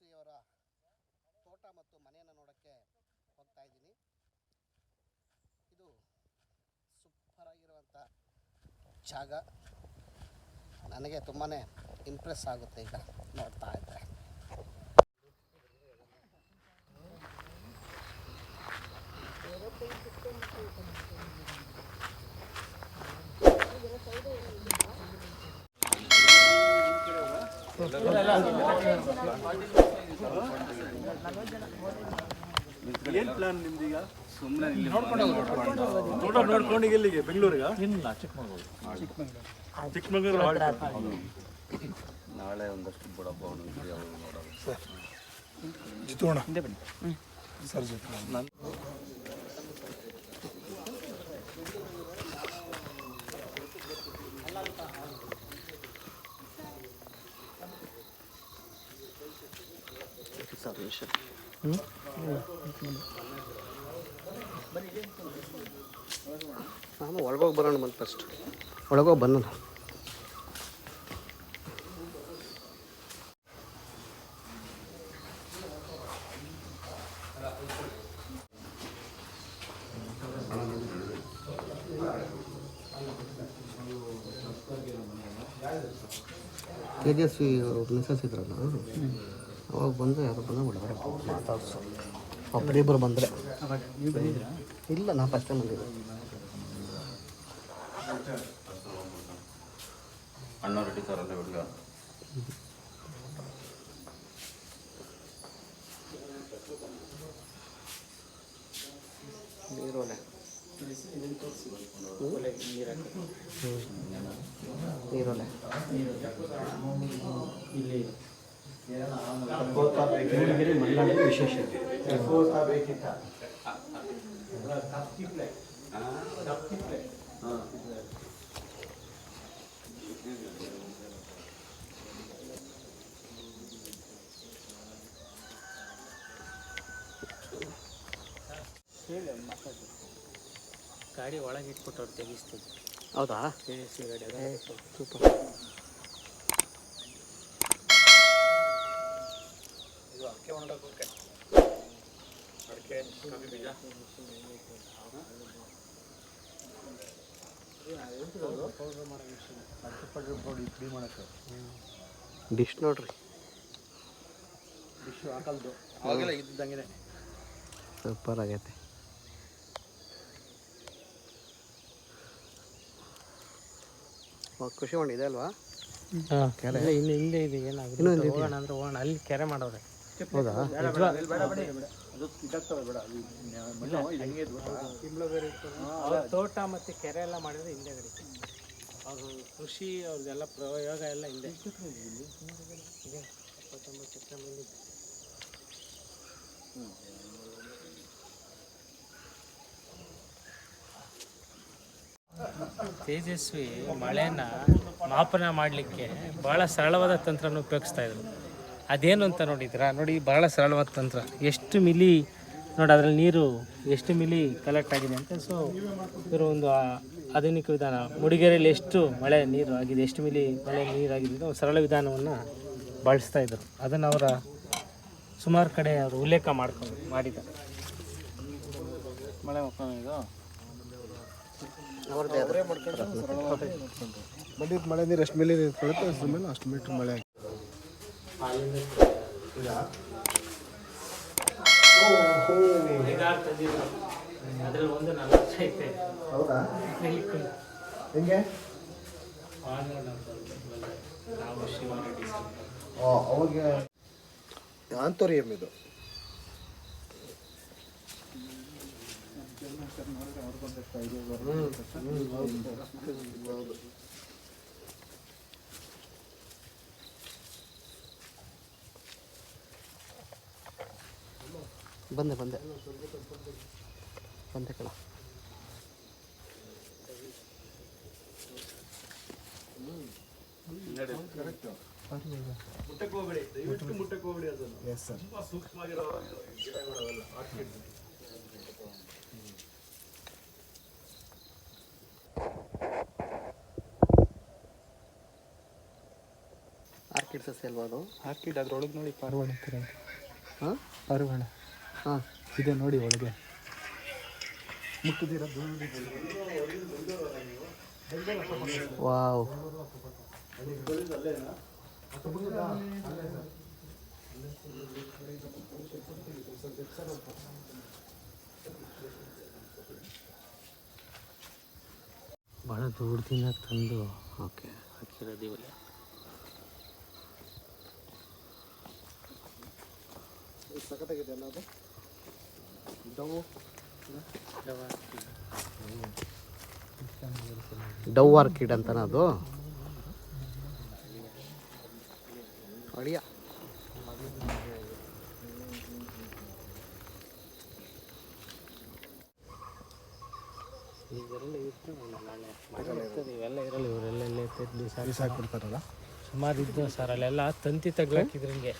ತೇಜಸ್ವಿಯವರ ತೋಟ ಮತ್ತು ಮನೆಯನ್ನು ನೋಡೋಕ್ಕೆ ಹೋಗ್ತಾ ಇದ್ದೀನಿ. ಇದು ಸೂಪರ್ ಆಗಿರುವಂಥ ಜಾಗ. ನನಗೆ ತುಂಬಾ ಇಂಪ್ರೆಸ್ ಆಗುತ್ತೆ ಈಗ ನೋಡ್ತಾ ಇದ್ದರೆ. ಏನು ಪ್ಲಾನ್ ನಿಮ್ದೀಗ? ಸುಮ್ಮನೆ ನೋಡ್ಕೊಂಡು ಎಲ್ಲಿಗೆ? ಬೆಂಗಳೂರಿಗೆ? ಇಲ್ಲ, ಚಿಕ್ಕಮಗಳೂರು. ನಾಳೆ ಒಂದಷ್ಟು ಬುಡಪ್ಪ ನೋಡೋದು ಸರ್ ನಾನು ಒಳಗೋಗಿ ಬರೋಣ ಬಂದು ಫಸ್ಟ್ ಒಳಗೋಗಿ ಬಂದ ತೇಜಸ್ವಿ ಮಿಸಸ್ ಇದ್ರಲ್ಲ, ಅವಾಗ ಬಂದರೆ ಯಾರು ಬಂದರೆ ಒಳಗಡೆ ಮಾತಾಡ್ಸು. ಒಬ್ಬರಿಬ್ಬರು ಬಂದರೆ ಇಲ್ಲ, ನಾ ಫಸ್ಟ್ ಟೈಮ್ ಬಂದಿದ್ದೆ. ಅಣ್ಣ ರೆಡ್ಡಿ ಸರ್ ಅಲ್ಲೇ ಹುಡುಗ. ನೀರೋಲೆ ನೀರೋಲೆ ಇಲ್ಲಿ ಮಲ್ನಾಡಿನ ವಿಶೇಷತೆ. ಗಾಡಿ ಒಳಗೆ ಇಟ್ಬಿಟ್ಟು ಅವ್ರು ತೆಗಿಸ್ತೀವಿ. ಹೌದಾ? ತೇಜಸ್ವಿ ಗಾಡಿ ಸೂಪರ್. ಇದು ಅಡಿಕೆ ಒಣಗೋಕೆ ಅಡಿಕೆ ಕಮ್ಮಿ ಬೀಜ ಪೌಡ್ರ್ ಪುಡಿ ಮಾಡೋಕ್ಕೆ ಡಿಶ್ ನೋಡ್ರಿ, ಡಿಶ್ ಹಾಕಲ್ದು ಅವಾಗೆಲ್ಲ ಇದ್ದಂಗೆ ಸೂಪರ್ ಆಗೈತೆ. ಖುಷಿ ಇದೆ ಅಲ್ವಾ? ಕೆರೆ ಇನ್ನು ಹಿಂದೆ ಇದೆ. ಏನಾಗುತ್ತೆ ಹೋಗೋಣ ಅಂದ್ರೆ ಹೋಗೋಣ. ಅಲ್ಲಿ ಕೆರೆ ಮಾಡೋರೆ. ಹೌದಾ? ತೋಟ ಮತ್ತು ಕೆರೆ ಎಲ್ಲ ಮಾಡಿದ್ರೆ ಹಿಂದೆ ಗಡಿಕೆ ಅವರು ಕೃಷಿ ಅವ್ರದ್ದೆಲ್ಲ ಪ್ರಯೋಗ ಎಲ್ಲ ಹಿಂದೆ. 29 ಎಕರೆ ಮೇಲೆ ತೇಜಸ್ವಿ ಮಳೆನ ಮಾಪನ ಮಾಡಲಿಕ್ಕೆ ಭಾಳ ಸರಳವಾದ ತಂತ್ರನ ಉಪಯೋಗಿಸ್ತಾ ಇದ್ರು. ಅದೇನು ಅಂತ ನೋಡಿದ್ರಾ? ನೋಡಿ, ಭಾಳ ಸರಳವಾದ ತಂತ್ರ. ಎಷ್ಟು ಮಿಲಿ ನೋಡಿ ಅದರಲ್ಲಿ ನೀರು ಎಷ್ಟು ಮಿಲಿ ಕಲೆಕ್ಟ್ ಆಗಿದೆ ಅಂತ. ಸೊ ಇವರು ಒಂದು ಆಧುನಿಕ ವಿಧಾನ, ಮೂಡಿಗೆರೆಯಲ್ಲಿ ಎಷ್ಟು ಮಳೆ ನೀರು ಆಗಿದೆ, ಎಷ್ಟು ಮಿಲಿ ಮಳೆ ನೀರಾಗಿದೆ, ಒಂದು ಸರಳ ವಿಧಾನವನ್ನು ಬಳಸ್ತಾ ಇದ್ದರು. ಅದನ್ನು ಅವರ ಸುಮಾರು ಕಡೆ ಅವರು ಉಲ್ಲೇಖ ಮಾಡಿದ್ದಾರೆ. ಮಳೆ ಇದು ಬಂದಿದ್ದು ಮಳೆ ನೀರು ಎಷ್ಟು ಮೇಲೆ ಕೊಡುತ್ತೆ, ಅದ್ರ ಮೇಲೆ ಅಷ್ಟು ಮೀಟ್ರ್ ಮಳೆ ಅದರಲ್ಲಿ ಒಂದು 40 ಐತೆ. ಹೌದಾ? ಹೆಂಗೆ? ನಾವು ಶಿವರೆಡ್ಡಿ ಅವಾಗ ಆಂತೋರಿಯಂ ಇದು. ಬಂದೆ ಕಣ. ಮುಟ್ಟಕ್ಕೆ ಹೋಗ್ಬೇಡಿ, ದಯವಿಟ್ಟು ಮುಟ್ಟಕ್ಕೆ ಹೋಗ್ಬೇಡಿ. ಅದನ್ನು ತುಂಬ ಸೂಕ್ಷ್ಮವಾಗಿರೋ ಗಿಡಗಳವೆಲ್ಲ ಆರ್ಕಿಡ್. ಆರ್ಕಿಡ್ ಸಸ್ಯ ಅಲ್ವಾ ಅದು? ಆರ್ಕಿಡ್ ಅದ್ರೊಳಗೆ ನೋಡಿ ಪಾರಿವಾಳ ಇರ್ತಾರೆ. ಹಾಂ ಪಾರಿವಾಳ ಹಾಂ ಇದೆ ನೋಡಿ ಒಳಗೆ ಮುಟ್ಟದಿರೋದು. ವಾವ್. ಭಾಳ ದೂರದಿಂದ ತಂದು ಓಕೆ ಹಾಕಿರೋದು ಇವೆಲ್ಲ. ಸಖತ್ತಾಗಿದೆ ಅಲ್ಲ ಅದು. ಡವ್ ಆರ್ಕಿಡ್ ಅಂತನ ಅದು ಅಳಿಯ. ಇದೆಲ್ಲ ಇತ್ತು ನಾಳೆ ಇವೆಲ್ಲ ಇರಲ್ಲ, ಇವರೆಲ್ಲ ಇಲ್ಲೇ ಬಿಸಾಕ್ಬಿಡ್ತಾರಲ್ಲ. ಸುಮಾರು ಇದ್ದು ಸರ್ ಅಲ್ಲೆಲ್ಲ ತಂತಿ ತಗ್ಲಾಕಿದ್ರಂಗೆ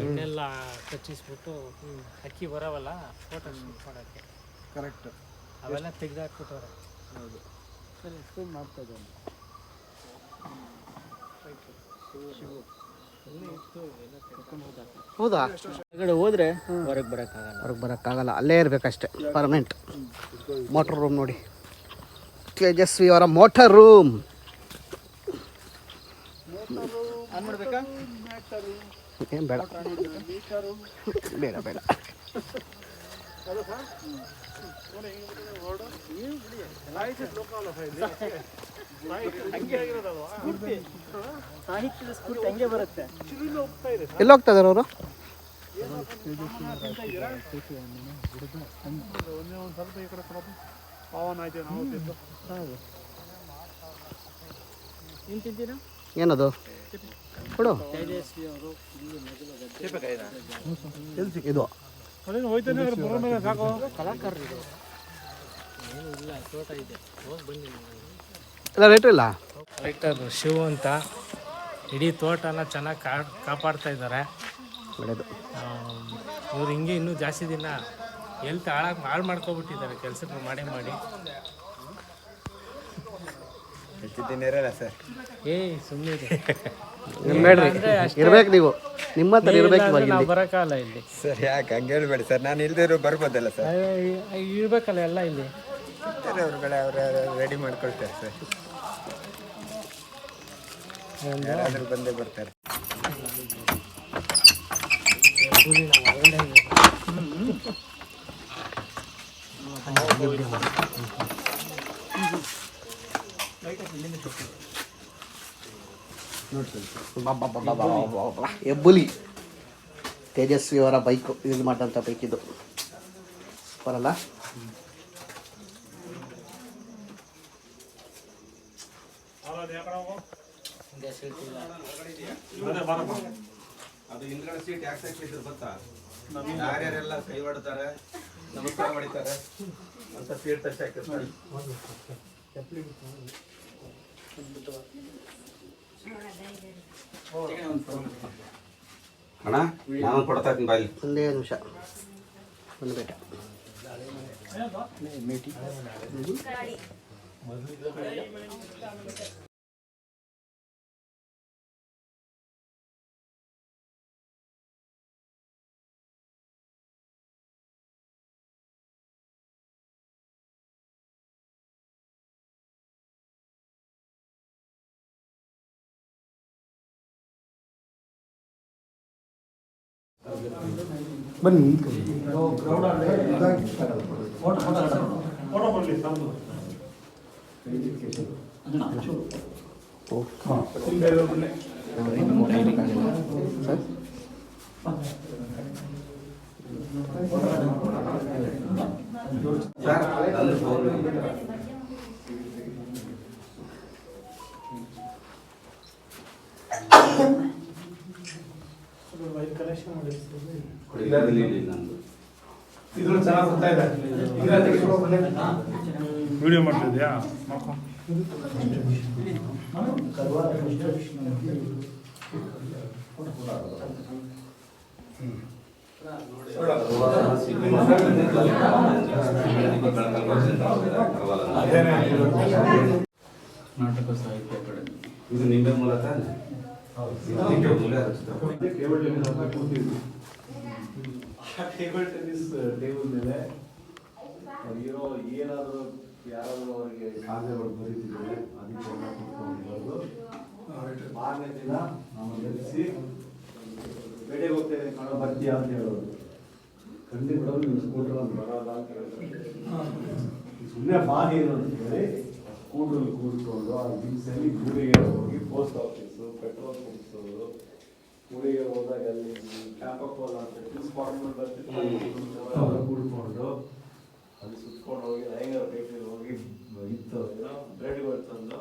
ಎಣ್ಣೆಲ್ಲ ಕಚ್ಚಿಸ್ಬಿಟ್ಟು ಅಕ್ಕಿ ಬರವಲ್ಲ ಫೋಟೋ ಶೂಟ್ ಮಾಡೋಕ್ಕೆ. ಕರೆಕ್ಟ್. ಅವೆಲ್ಲ ತೆಗ್ದಾಕ್ಬಿಟ್ಟವ್ರೆ. ಹೌದು ಸರ್ ಎಕ್ಸ್ಪ್ಲೇನ್ ಮಾಡ್ತಾ ಇದ್ದಾನೆ. ಹೌದಾ? ಹೊರಗಡೆ ಹೋದ್ರೆ ಹೊರಗೆ ಬರೋಕ್ಕಾಗಲ್ಲ. ಹೊರಗೆ ಬರೋಕ್ಕಾಗಲ್ಲ, ಅಲ್ಲೇ ಇರಬೇಕಷ್ಟೆ ಪರ್ಮನೆಂಟ್. ಮೋಟರ್ ರೂಮ್ ನೋಡಿ, ತೇಜಸ್ವಿ ಅವರ ಮೋಟರ್ ರೂಮ್. ಏನು ಬೇಡ ಬೇಡ ಬೇಡ. ಎಲ್ಲಿ ಹೋಗ್ತಾ ಇದಾರೆ ಅವರು? ಏನದು ಕೊಡು. ಇದು ಎಲ್ಲ ರೇಟು ಇಲ್ಲ. ಕಲೆಕ್ಟರ್ ಶಿವ ಅಂತ ಇಡೀ ತೋಟನ ಚೆನ್ನಾಗಿ ಕಾಪಾಡ್ತಾ ಇದ್ದಾರೆ. ಒಳ್ಳೆಯದು. ಇವ್ರು ಹಿಂಗೆ ಇನ್ನೂ ಜಾಸ್ತಿ ದಿನ ಎಲ್ತ್ ಹಾಳು ಮಾಡ್ಕೊಬಿಟ್ಟಿದ್ದಾರೆ ಕೆಲಸಕ್ಕೆ ಮಾಡಿ ಮಾಡಿ. ಸರ್ ಸುಮ್ಮನೆ ಬೇಡ್ರಿ, ಇರ್ಬೇಕು ನೀವು, ನಿಮ್ಮ ಹತ್ರ ಇರ್ಬೇಕು. ನಾವು ಬರೋಕ್ಕಲ್ಲ ಇಲ್ಲಿ ಸರ್. ಯಾಕೆ ಹಂಗೆ ಹೇಳ್ಬೇಡಿ ಸರ್, ನಾನು ಇಲ್ಲದೆ ಇರೋ ಬರ್ಬೋದಲ್ಲ ಸರ್. ಇರ್ಬೇಕಲ್ಲ ಎಲ್ಲ ಇಲ್ಲಿ. ಅವ್ರುಗಳೇ ಅವ್ರ ರೆಡಿ ಮಾಡ್ಕೊಳ್ತಾರೆ ಸರ್. ಯಾರಾದರೂ ಬಂದೇ ಬರ್ತಾರೆ. ಎಬ್ಬುಲಿ ತೇಜಸ್ವಿ ಅವರ ಬೈಕು ಯೂಸ್ ಮಾಡಿದಂಥ ಬೈಕ್ ಇದು ಬರಲ್ಲ. ಅದು ಹಿಂದ್ಗಡೆ ಸೀಟ್ ಯಾಕೆ ಹಾಕಿದ್ರು ಗೊತ್ತಾ? ಯಾರ್ಯಾರೆಲ್ಲ ಕೈ ಹೊಡ್ತಾರೆ, ನಮಸ್ಕಾರ ಮಾಡಿದ್ದಾರೆ ಅಂತ ಸೀಟ್ ಟಚ್ ಹಾಕಿರ್ತಾರೆ. ಅಣ್ಣ ನಾನು ಕೊಡ್ತಾ ಇದ್ದೀನಿ ಬಾಯಿ. ಒಂದೇ ನಿಮಿಷ ಒಂದು ಬೇಟ. ಬನ್ನಿ. ಇದ್ರಲ್ಲಿ ಚೆನ್ನಾಗಿ ಬರ್ತಾ ಇದೆ. ವಿಡಿಯೋ ಮಾಡ್ತಿದ್ಯಾ? ನಾಟಕ ಸಾಹಿತ್ಯ ಅಕಾಡೆಮಿ ಇದು ನಿಂಬೆ ಮೂಲಕ ಟೇಬಲ್ ಟೆನ್ನಿಸ್ ಅಂತ ಕೂತಿದ್ವಿ. ಆ ಟೇಬಲ್ ಟೆನ್ನಿಸ್ ಟೇಬಲ್ ಮೇಲೆ ಇರೋ ಏನಾದರೂ ಯಾರಾದರೂ ಅವರಿಗೆ ಕಾಗದಗಳು ಬರೀತಿದ್ರೆ ಅದಕ್ಕೆಲ್ಲ ಕೂತ್ಕೊಂಡು ಮಾರನೇ ದಿನ ನಾವು ಗೆಲ್ಲಿಸಿ ಬೇಟೆಗೆ ಹೋಗ್ತೇವೆ ಕಣೋ ಬರ್ತೀಯಾ ಅಂತ ಹೇಳೋದು. ಖಂಡಿತ ಬಿಡೋದು ನೀವು ಸ್ಕೂಟ್ರ್ ಒಂದು ಬರೋಲ್ಲ ಅಂತ ಹೇಳ್ತಾರೆ. ಸುಮ್ಮನೆ ಬಾಗಿ ಅಂತ ಹೇಳಿ ಸ್ಕೂಟ್ರಲ್ಲಿ ಕೂತ್ಕೊಂಡು ಆ ದಿವಸದಲ್ಲಿ ಊರಿಗೆ ಹೋಗಿ ಪೋಸ್ಟ್ ಆಫೀಸು ಪೆಟ್ರೋಲ್ ತುಂಬಿಸೋದು. ಊರಿಗೆ ಹೋದಾಗ ಅಲ್ಲಿ ಕ್ಯಾಂಪಕ್ಕೆ ಹೋದ ಅಂತ ಸ್ಪಾಟ್ಗಳು ಬರ್ತಿತ್ತು ಕೂಡ್ಕೊಂಡು ಅಲ್ಲಿ ಸುತ್ಕೊಂಡು ಹೋಗಿ ಲಯಂಗರ ಬೇಕರಿಗೆ ಹೋಗಿ ಇತ್ತು ಬ್ರೆಡ್ಗಳು ತಂದು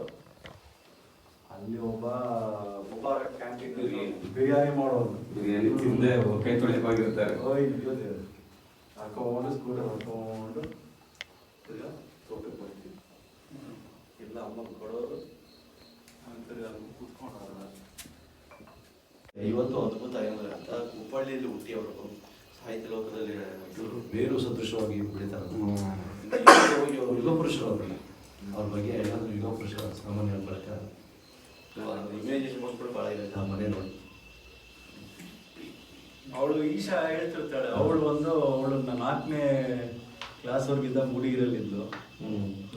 ಅಲ್ಲಿ ಒಬ್ಬ ಮುಬಾರಕ್ ಕ್ಯಾಂಟೀನ್ ಬಿರಿಯಾನಿ ಮಾಡೋದು. ಬಿರಿಯಾನಿ ತಿಂದೆ ಕೈ ತೊಳೆಯವಾಗಿರ್ತಾರೆ. ಹಾಕೊಂಡು ಸ್ಕೂಟರ್ ಹಾಕೊಂಡು ತೋಟಕ್ಕೆ ಬರ್ತೀವಿ. ಇಲ್ಲ ಅಮ್ಮಗೆ ಕೊಡೋರು ಅಂತೇಳಿ ಅಲ್ಲಿ ಕೂತ್ಕೊಂಡು ಇವತ್ತು ಅದ್ಭುತ ಏನಂದ್ರೆ ಅಂತ ಹುಬ್ಬಳ್ಳಿಯಲ್ಲಿ ಹುಟ್ಟಿ ಅವರು ಸಾಹಿತ್ಯ ಲೋಕದಲ್ಲಿ ಬೇರು ಸದೃಶವಾಗಿ ಬೆಳೀತಾರೆ. ಹೋಗಿ ಅವರು ಯುಗ ಪುರುಷರು ಅವರಲ್ಲ, ಅವ್ರ ಬಗ್ಗೆ ಏನಾದರೂ ಯುಗ ಪುರುಷರ ಸಾಮಾನ್ಯ ಬಳಕ ಇಮೇಜಿನೇಷನ್ ಕೂಡ ಭಾಳ ಇದೆ ಆ ಮನೆ ನೋಡಿ. ಅವಳು ಈಶಾ ಹೇಳ್ತಿರ್ತಾಳೆ, ಅವಳು 4ನೇ ಕ್ಲಾಸ್ವರೆಗಿದ್ದ ಮೂಡಿಗೆರಲ್ಲಿದ್ಲು.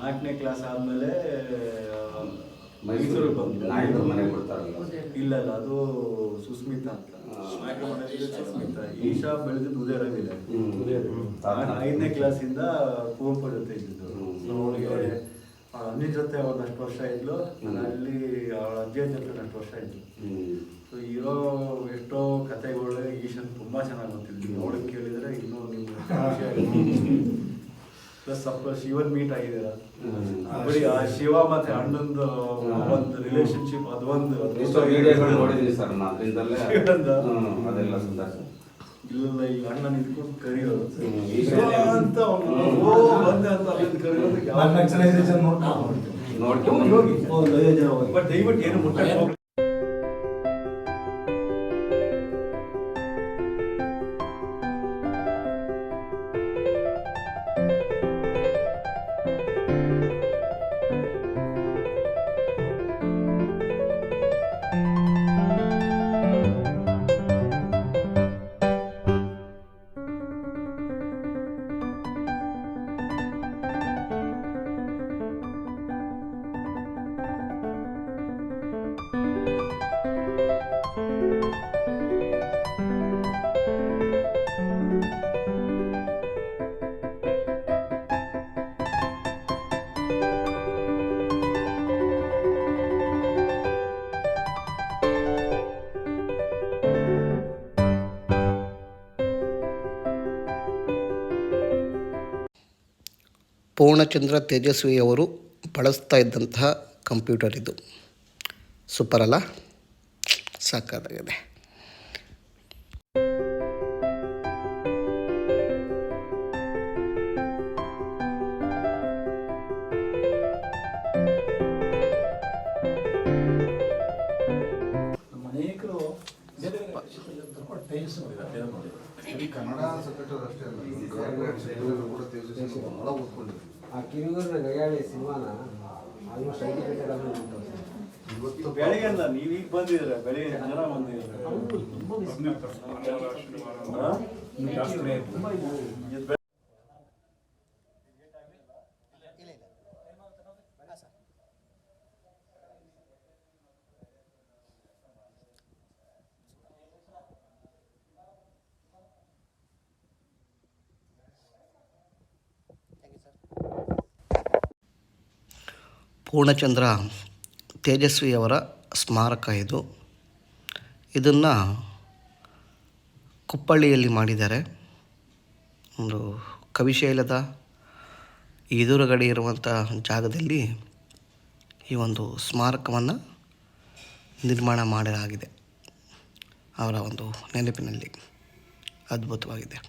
4ನೇ ಕ್ಲಾಸ್ ಆದಮೇಲೆ ಮೈಸೂರಿಗೆ ಬಂದು ನಾಯಿದ್ರು ಮನೆಗೆ ಕೊಡ್ತಾರಲ್ಲ. ಇಲ್ಲ ಅದು ಸುಸ್ಮಿತಾ ಅಂತ. ಸುಸ್ಮಿತಾ. ಈಶಾ ಬೆಳೆದಿದ್ದು ಉದಯರಾಗಿದೆ. 5ನೇ ಕ್ಲಾಸಿಂದ ಕುವೆಂಪು ಜೊತೆ ಇದ್ದಿದ್ದು. ಅವಳಿಗೆ ಅಣ್ಣಿನ ಜೊತೆ ಒಂದಷ್ಟು ವರ್ಷ ಇದ್ಲು, ಅಲ್ಲಿ ಅವಳ ಅಜ್ಜಿಯ ಜೊತೆ ಒಂದಷ್ಟು ವರ್ಷ ಇದ್ಲು. ಸೊ ಇರೋ ಎಷ್ಟೋ ಕಥೆಗಳು ಈಶನ್ ತುಂಬಾ ಚೆನ್ನಾಗಿ ಗೊತ್ತಿದ್ವಿ. ಅವಳಿಗೆ ಕೇಳಿದ್ರೆ ಇನ್ನೂ ನಿಮ್ಗೆ ಪ್ಲಸ್ ಸ್ವಲ್ಪ ಶಿವನ್ ಮೀಟ್ ಆಗಿದ್ದೀರ. ಬರೀ ಆ ಶಿವ ಮತ್ತೆ ಅಣ್ಣಂದು ಒಂದು ರಿಲೇಶನ್ಶಿಪ್ ಅದೊಂದು ನೋಡಿದೀನಿ ಸರ್ ನಾನು ಅದರಿಂದಲೇ ಅದೆಲ್ಲ ಸುಂದರ ಸರ್. ಇಲ್ಲ ಈಗ ಅಣ್ಣ ನಿಂತ್ಕೊಂಡು ಕರೆಯೋದು ಅಂತ ಬಂದೆ ಅಂತ ಅಲ್ಲಿಂದ ಕರೆಯೋದು ನೋಡ್ಕೊಂಡು ಬಟ್ ದಯವಿಟ್ಟು ಏನು ಮುಟ್ಟಕ್ಕೆ ಹೋಗ್ಲಿ. ಪೂರ್ಣಚಂದ್ರ ತೇಜಸ್ವಿಯವರು ಬಳಸ್ತಾ ಇದ್ದಂತಹ ಕಂಪ್ಯೂಟರ್ ಇದು. ಸೂಪರ್ ಅಲ್ಲ, ಸಾಕಾಗಿದೆ. ಕನ್ನಡ ಸಬ್ಜೆಕ್ಟ್ ಅಷ್ಟೇ ಅಲ್ಲ, ಕೂಡ ತೇಜಸ್ವಿ ಭಾಳ ಓದ್ಕೊಂಡಿದ್ರು. ಆ ಕಿರುಗೂರಿನ ಗಯಾಳಿ ಸಿನಿಮಾನ ಆಲ್ಮೋಸ್ಟ್ 90% ಇವತ್ತು ಬೆಳಿಗ್ಗೆ ಅಲ್ಲ, ನೀವು ಈಗ ಬಂದಿದ್ರೆ ಬೆಳಿಗ್ಗೆ ಜನ ಬಂದಿದ್ದಾರೆ. ಪೂರ್ಣಚಂದ್ರ ತೇಜಸ್ವಿಯವರ ಸ್ಮಾರಕ ಇದು. ಇದನ್ನು ಕುಪ್ಪಳ್ಳಿಯಲ್ಲಿ ಮಾಡಿದ್ದಾರೆ. ಒಂದು ಕವಿಶೈಲದ ಎದುರುಗಡೆ ಇರುವಂಥ ಜಾಗದಲ್ಲಿ ಈ ಒಂದು ಸ್ಮಾರಕವನ್ನು ನಿರ್ಮಾಣ ಮಾಡಲಾಗಿದೆ. ಅವರ ಒಂದು ನೆನಪಿನಲ್ಲಿ ಅದ್ಭುತವಾಗಿದೆ.